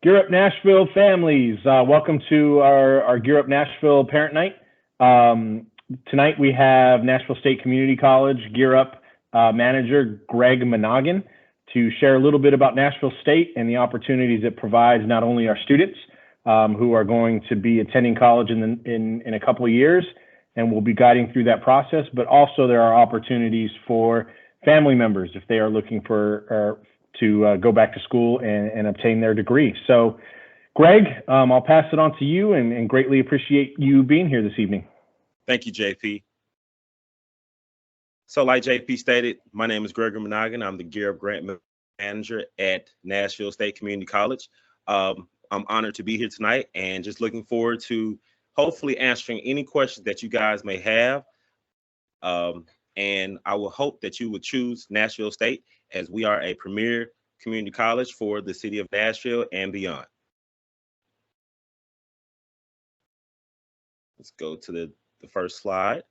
Gear Up Nashville families, welcome to our Gear Up Nashville Parent Night. Tonight we have Nashville State Community College Gear Up manager Greg Monaghan to share a little bit about Nashville State and the opportunities it provides not only our students who are going to be attending college in a couple of years and will be guiding through that process, but also there are opportunities for family members if they are looking for to go back to school and obtain their degree. So, Greg, I'll pass it on to you and greatly appreciate you being here this evening. Thank you, JP. So like JP stated, my name is Gregory Monaghan. I'm the Gear Up Grant Manager at Nashville State Community College. I'm honored to be here tonight and just looking forward to hopefully answering any questions that you guys may have. And I will hope that you would choose Nashville State as we are a premier community college for the city of Nashville and beyond. Let's go to the first slide.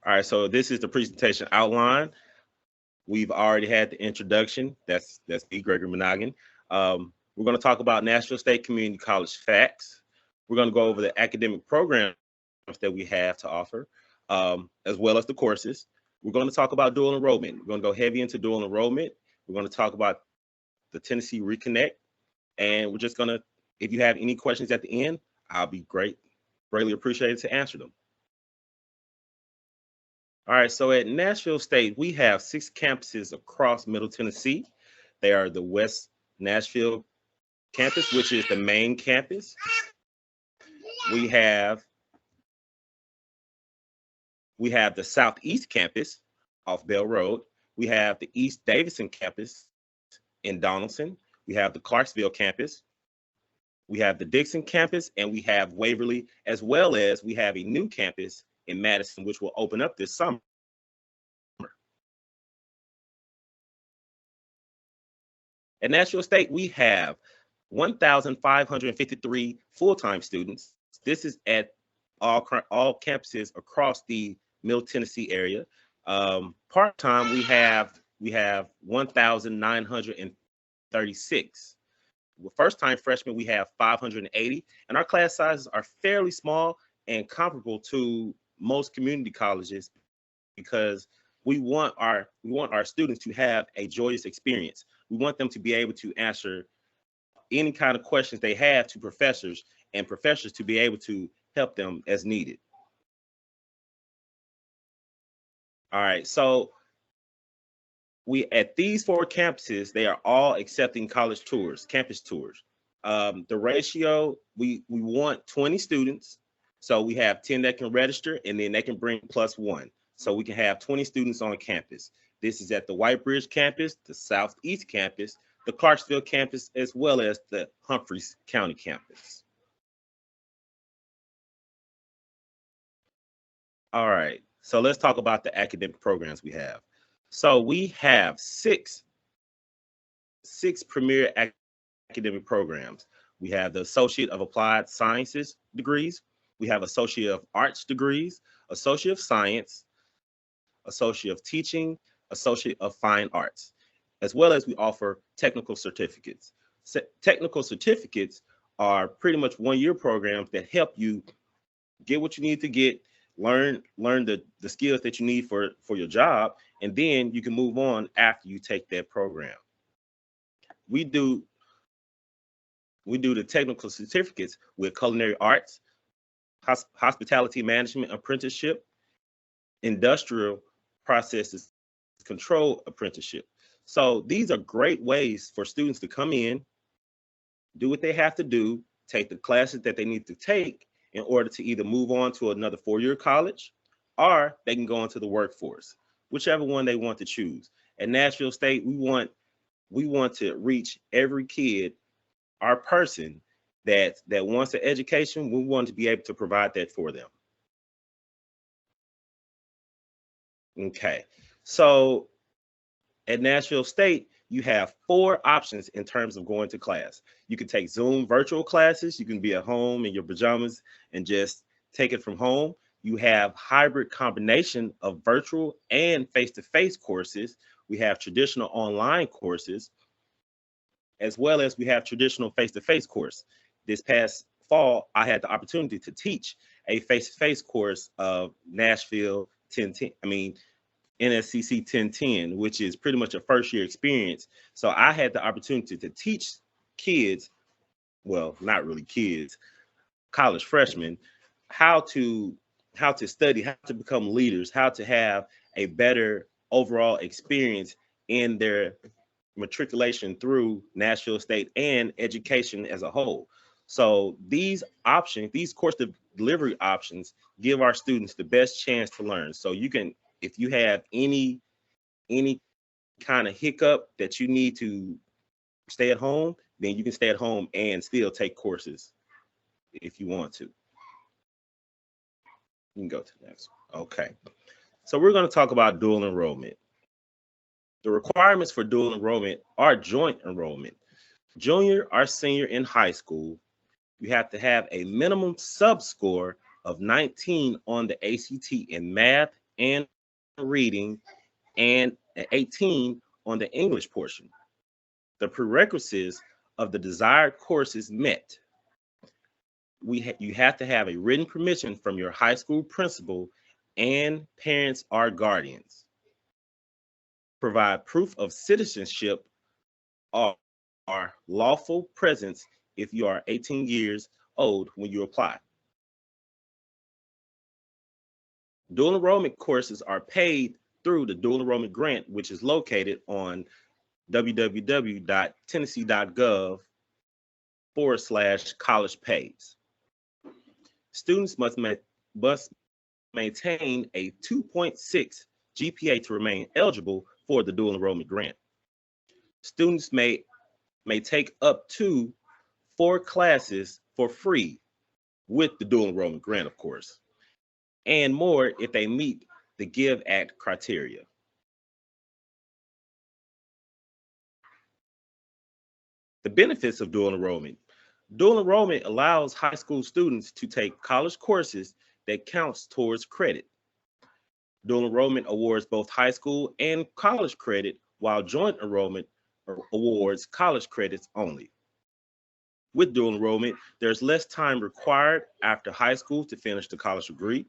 All right, so this is the presentation outline. We've already had the introduction. That's me, Gregory Monaghan. We're going to talk about Nashville State Community College facts. We're going to go over the academic programs that we have to offer, as well as the courses. We're going to talk about dual enrollment. We're going to go heavy into dual enrollment. We're going to talk about the Tennessee Reconnect. And we're just going to, if you have any questions at the end, I'll be greatly appreciated to answer them. All right, so at Nashville State, we have 6 campuses across Middle Tennessee. They are the West Nashville campus, which is the main campus. We have the Southeast campus off Bell Road. We have the East Davidson campus in Donaldson. We have the Clarksville campus. We have the Dixon campus, and we have Waverly, as well as we have a new campus in Madison, which will open up this summer. At Nashville State, we have 1,553 full-time students. This is at all campuses across the Middle Tennessee area. Part-time, we have 1,936. First-time freshmen, we have 580, and our class sizes are fairly small and comparable to most community colleges because we want our students to have a joyous experience. We want them to be able to answer any kind of questions they have to professors, and professors to be able to help them as needed. All right, so we at these 4 campuses, they are all accepting college tours, campus tours. The ratio, we want 20 students. So we have 10 that can register, and then they can bring +1. So we can have 20 students on campus. This is at the White Bridge campus, the Southeast campus, the Clarksville campus, as well as the Humphreys County campus. All right, so let's talk about the academic programs we have. So we have six premier academic programs. We have the Associate of Applied Sciences degrees. We have Associate of Arts degrees, Associate of Science, Associate of Teaching, Associate of Fine Arts, as well as we offer technical certificates. Technical certificates are pretty much one-year programs that help you get what you need to get, learn the skills that you need for your job, and then you can move on after you take that program. We do the technical certificates with culinary arts, hospitality management apprenticeship, industrial processes control apprenticeship. So these are great ways for students to come in, do what they have to do, take the classes that they need to take in order to either move on to another 4-year college, or they can go into the workforce, whichever one they want to choose. At Nashville State, we want to reach every kid, our person that wants an education. We want to be able to provide that for them. Okay, so at Nashville State, you have 4 options in terms of going to class. You can take Zoom virtual classes. You can be at home in your pajamas and just take it from home. You have hybrid combination of virtual and face-to-face courses. We have traditional online courses. as well as we have traditional face-to-face course. This past fall, I had the opportunity to teach a face-to-face course of Nashville 1010, NSCC 1010, which is pretty much a first year experience. So I had the opportunity to teach kids, well, not really kids, college freshmen, how to study, how to become leaders, how to have a better overall experience in their matriculation through Nashville State and education as a whole. So these options, these course delivery options, give our students the best chance to learn. So you can, if you have any kind of hiccup that you need to stay at home, then you can stay at home and still take courses if you want to. You can go to the next one. Okay. So we're going to talk about dual enrollment. The requirements for dual enrollment are joint enrollment. Junior or senior in high school, you have to have a minimum sub-score of 19 on the ACT in math and reading, and 18 on the English portion. The prerequisites of the desired courses met. You have to have a written permission from your high school principal and parents or guardians. Provide proof of citizenship or lawful presence if you are 18 years old when you apply. Dual enrollment courses are paid through the dual enrollment grant, which is located on www.tennessee.gov/college pays. Students must maintain a 2.6 GPA to remain eligible for the dual enrollment grant. Students may take up to 4 classes for free with the dual enrollment grant, of course, and more if they meet the GIVE Act criteria. The benefits of dual enrollment. Dual enrollment allows high school students to take college courses that counts towards credit. Dual enrollment awards both high school and college credit, while joint enrollment awards college credits only. With dual enrollment, there's less time required after high school to finish the college degree.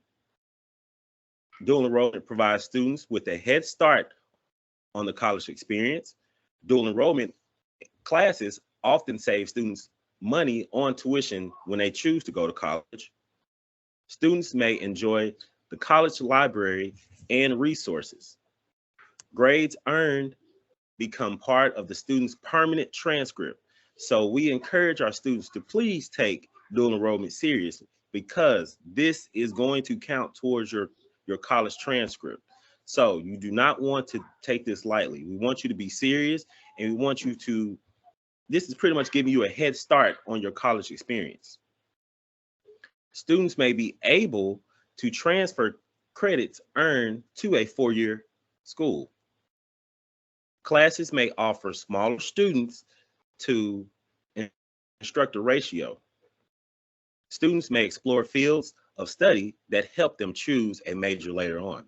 Dual enrollment provides students with a head start on the college experience. Dual enrollment classes often save students money on tuition when they choose to go to college. Students may enjoy the college library and resources. Grades earned become part of the student's permanent transcript. So we encourage our students to please take dual enrollment seriously, because this is going to count towards your college transcript. So you do not want to take this lightly. We want you to be serious, and we want you to, this is pretty much giving you a head start on your college experience. Students may be able to transfer credits earned to a 4-year school. Classes may offer smaller students to instructor ratio. Students may explore fields of study that help them choose a major later on.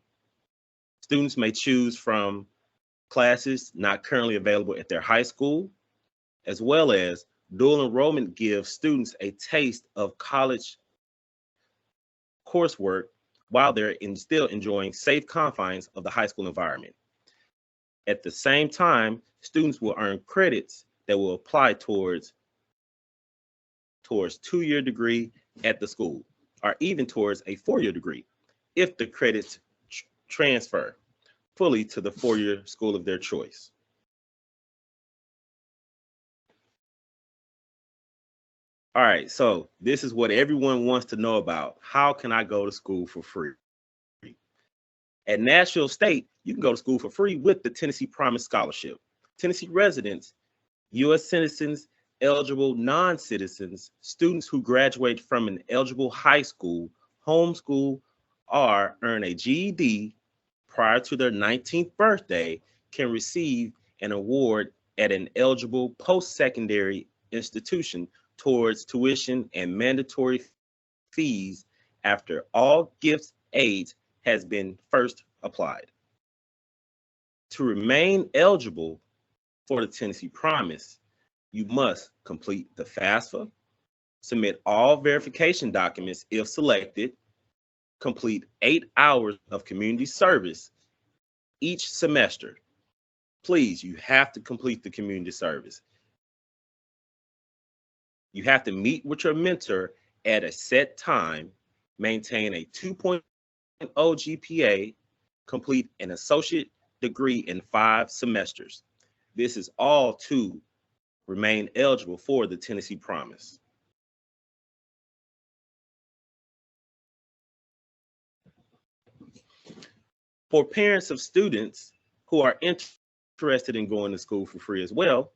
Students may choose from classes not currently available at their high school, as well as dual enrollment gives students a taste of college coursework while they're still enjoying safe confines of the high school environment. At the same time, students will earn credits that will apply towards 2-year degree at the school, or even towards a 4-year degree, if the credits transfer fully to the 4-year school of their choice. All right, so this is what everyone wants to know about. How can I go to school for free? At Nashville State, you can go to school for free with the Tennessee Promise Scholarship. Tennessee residents, U.S. citizens, eligible non-citizens, students who graduate from an eligible high school, homeschool, or earn a GED prior to their 19th birthday can receive an award at an eligible post-secondary institution towards tuition and mandatory fees after all gifts aid has been first applied. To remain eligible for the Tennessee Promise, you must complete the FAFSA, submit all verification documents if selected, complete 8 hours of community service each semester. Please, you have to complete the community service. You have to meet with your mentor at a set time, maintain a 2.0 GPA, complete an associate degree in 5 semesters. This is all to remain eligible for the Tennessee Promise. For parents of students who are interested in going to school for free as well,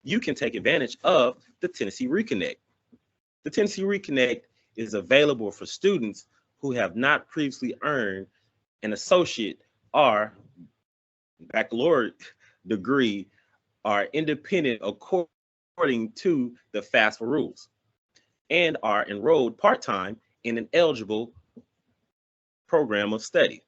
you can take advantage of the Tennessee Reconnect. The Tennessee Reconnect is available for students who have not previously earned an associate or baccalaureate degree are independent according to the FAFSA rules and are enrolled part-time in an eligible program of study.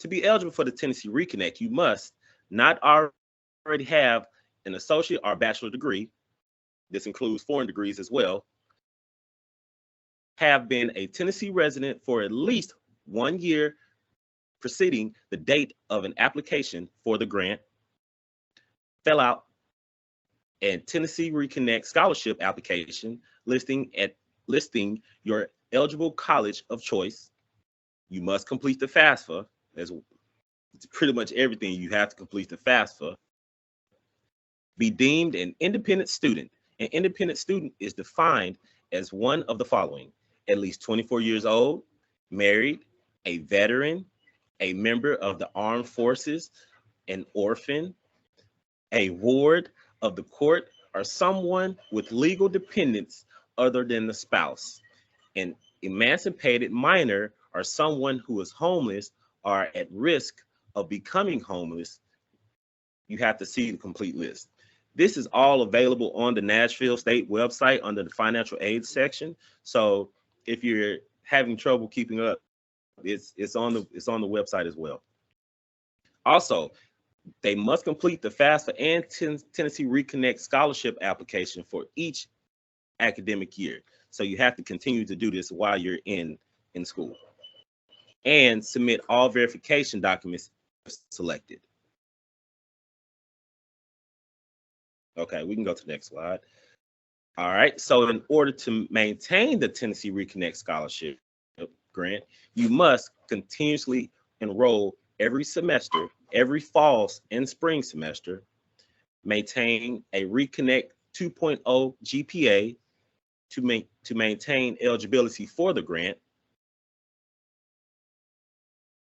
To be eligible for the Tennessee Reconnect, you must not already have an associate or bachelor degree. This includes foreign degrees as well. Have been a Tennessee resident for at least 1 year preceding the date of an application for the grant. Fill out a Tennessee Reconnect scholarship application listing your eligible college of choice. You must complete the FAFSA. It's pretty much everything. You have to complete the FAFSA. Be deemed an independent student. An independent student is defined as one of the following: at least 24 years old, married, a veteran, a member of the armed forces, an orphan, a ward of the court, or someone with legal dependents other than the spouse, an emancipated minor, or someone who is homeless or at risk of becoming homeless. You have to see the complete list. This is all available on the Nashville State website under the financial aid section. So if you're having trouble keeping up, it's on the website as well. Also, they must complete the FAFSA and Tennessee Reconnect scholarship application for each academic year. So you have to continue to do this while you're in school, and submit all verification documents selected. Okay, we can go to the next slide. All right, so in order to maintain the Tennessee Reconnect scholarship grant, you must continuously enroll every semester, every fall and spring semester, maintain a Reconnect 2.0 GPA to maintain eligibility for the grant.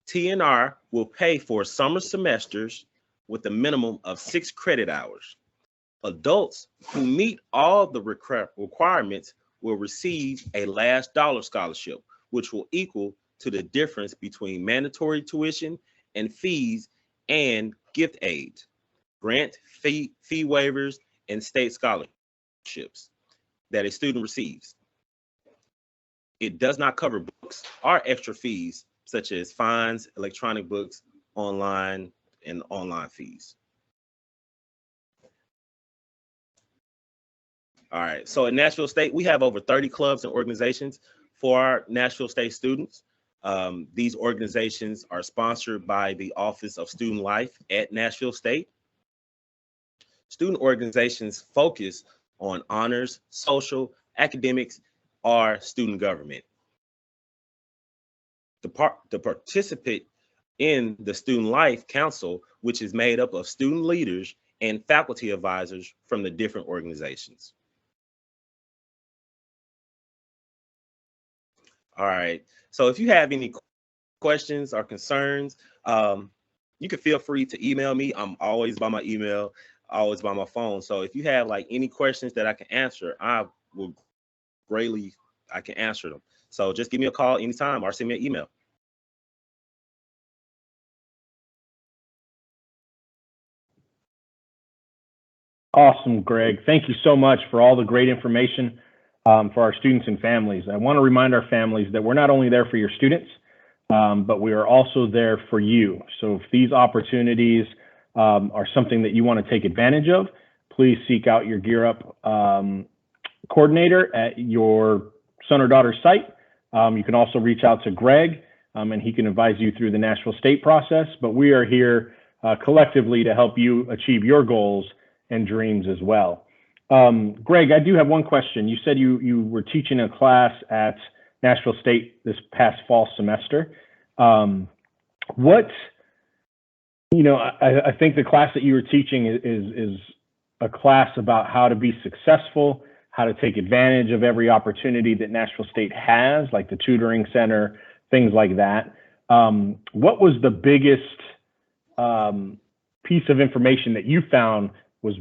TNR will pay for summer semesters with a minimum of 6 credit hours. Adults who meet all the requirements will receive a last dollar scholarship, which will equal to the difference between mandatory tuition and fees and gift aid, grant fee waivers, and state scholarships that a student receives. It does not cover books or extra fees such as fines, electronic books, online, and online fees. All right, so at Nashville State, we have over 30 clubs and organizations for our Nashville State students. These organizations are sponsored by the Office of Student Life at Nashville State. Student organizations focus on honors, social, academics, or student government. To participate in the Student Life Council, which is made up of student leaders and faculty advisors from the different organizations. All right, so if you have any questions or concerns, you can feel free to email me. I'm always by my email, always by my phone. So if you have like any questions that I can answer, I can answer them. So just give me a call anytime or send me an email. Awesome, Greg. Thank you so much for all the great information for our students and families. I want to remind our families that we're not only there for your students, but we are also there for you. So if these opportunities are something that you want to take advantage of, please seek out your Gear Up coordinator at your son or daughter's site. You can also reach out to Greg, and he can advise you through the Nashville State process. But we are here collectively to help you achieve your goals and dreams as well. Greg, I do have one question. You said you were teaching a class at Nashville State this past fall semester. I think the class that you were teaching is a class about how to be successful, how to take advantage of every opportunity that Nashville State has, like the tutoring center, things like that. What was the biggest piece of information that you found was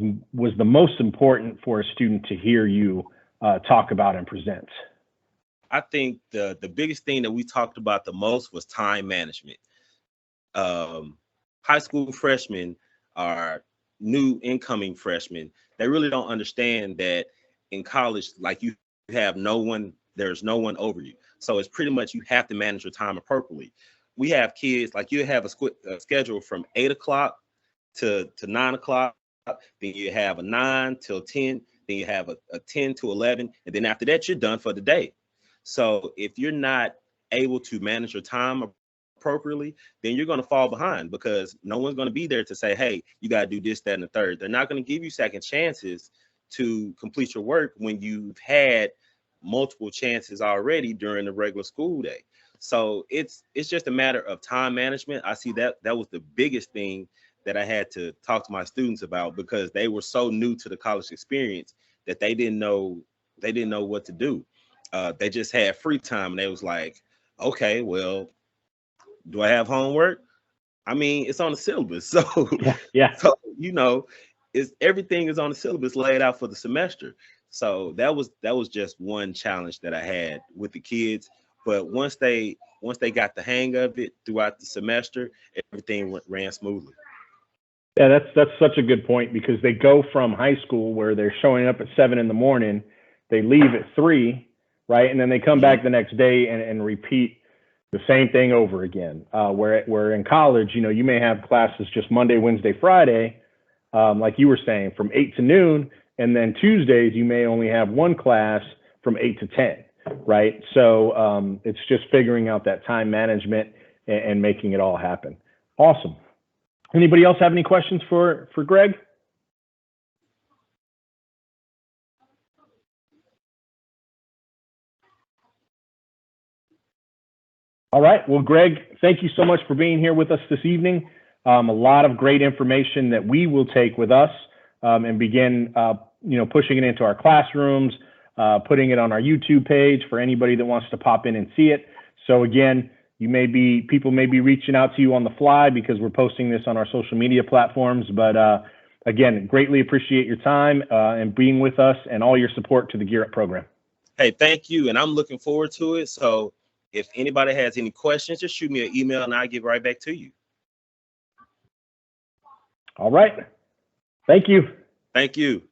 the most important for a student to hear you talk about and present? I think the biggest thing that we talked about the most was time management. High school freshmen are new incoming freshmen. They really don't understand that in college, like you have no one, there's no one over you. So it's pretty much you have to manage your time appropriately. We have kids, like you have a schedule from 8 o'clock to 9 o'clock. Then you have a 9 till 10. Then you have a 10 to 11. And then after that, you're done for the day. So if you're not able to manage your time appropriately, then you're going to fall behind because no one's going to be there to say, hey, you got to do this, that, and the third. They're not going to give you second chances to complete your work when you've had multiple chances already during the regular school day. So it's just a matter of time management. I see that was the biggest thing that I had to talk to my students about because they were so new to the college experience that they didn't know what to do. They just had free time and they was like, okay, well, do I have homework? I mean, it's on the syllabus. So, yeah. So, everything is on the syllabus laid out for the semester. So that was just one challenge that I had with the kids. But once they got the hang of it throughout the semester, everything ran smoothly. Yeah, that's such a good point because they go from high school where they're showing up at 7 in the morning, they leave at 3, right? And then they come back the next day and repeat the same thing over again. Where in college, you may have classes just Monday, Wednesday, Friday, like you were saying, from 8 to noon. And then Tuesdays, you may only have one class from 8 to 10, right? So it's just figuring out that time management and making it all happen. Awesome. Anybody else have any questions for Greg? All right. Well, Greg, thank you so much for being here with us this evening. A lot of great information that we will take with us and begin, pushing it into our classrooms, putting it on our YouTube page for anybody that wants to pop in and see it. So again, people may be reaching out to you on the fly because we're posting this on our social media platforms. But again, greatly appreciate your time and being with us and all your support to the Gear Up program. Hey, thank you. And I'm looking forward to it. So if anybody has any questions, just shoot me an email and I'll get right back to you. All right. Thank you. Thank you.